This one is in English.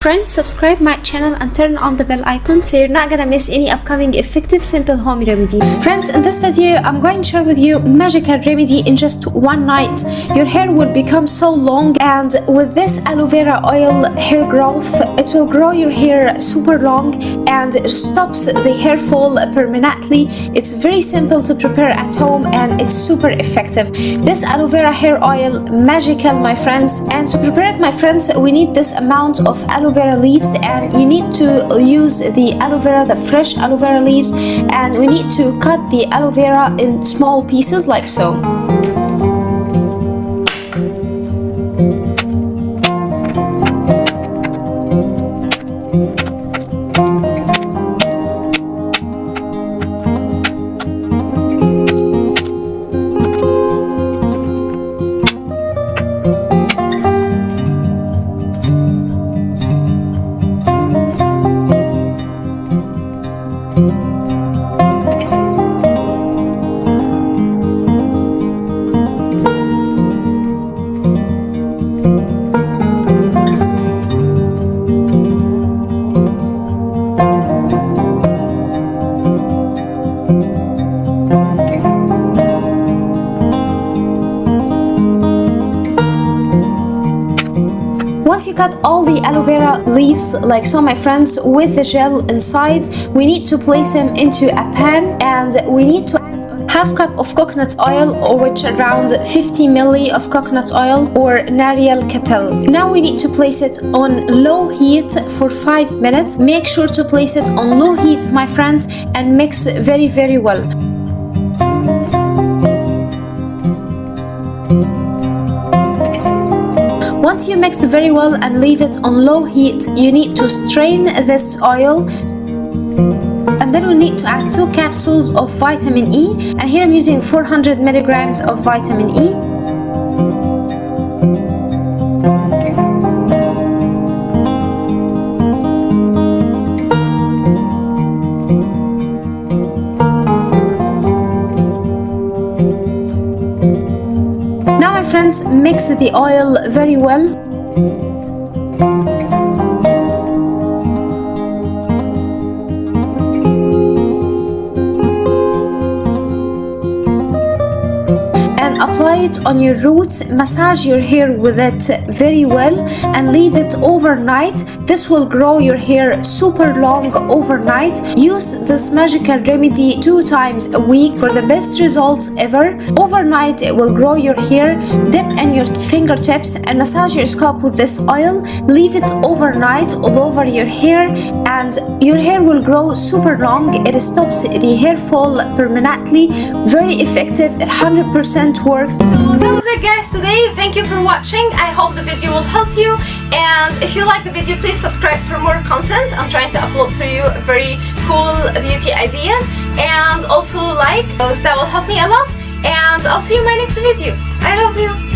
Friends, subscribe my channel and turn on the bell icon so you're not gonna miss any upcoming effective simple home remedy. Friends, in this video I'm going to share with you magical remedy in just one night. Your hair will become so long, and with this aloe vera oil hair growth, it will grow your hair super long and stops the hair fall permanently. It's very simple to prepare at home and it's super effective. This aloe vera hair oil magical, my friends, and to prepare it, my friends, we need this amount of aloe vera leaves, and you need to use the aloe vera, the fresh aloe vera leaves, and we need to cut the aloe vera in small pieces like so. Once you cut all the aloe vera leaves like so, my friends, with the gel inside, we need to place them into a pan, and we need to add half cup of coconut oil, or which around 50 ml of coconut oil or nariyal kettle. Now we need to place it on low heat for 5 minutes. Make sure to place it on low heat, my friends, and mix very well. Once you mix very well and leave it on low heat, you need to strain this oil, and then we need to add 2 capsules of vitamin E, and here I'm using 400 milligrams of vitamin E. Now, my friends, mix the oil very well. And apply it on your roots. Massage your hair with it very well and leave it overnight. This will grow your hair super long overnight. Use this magical remedy 2 times a week for the best results ever. Overnight it will grow your hair. Dip in your fingertips and massage your scalp with this oil. Leave it overnight all over your hair, and your hair will grow super long. It stops the hair fall permanently. Very effective. It 100% works. So that was it, guys, today. Thank you for watching. I hope the video will help you, and if you like the video, please subscribe for more content. I'm trying to upload for you very cool beauty ideas, and also like those. That will help me a lot, and I'll see you in my next video. I love you.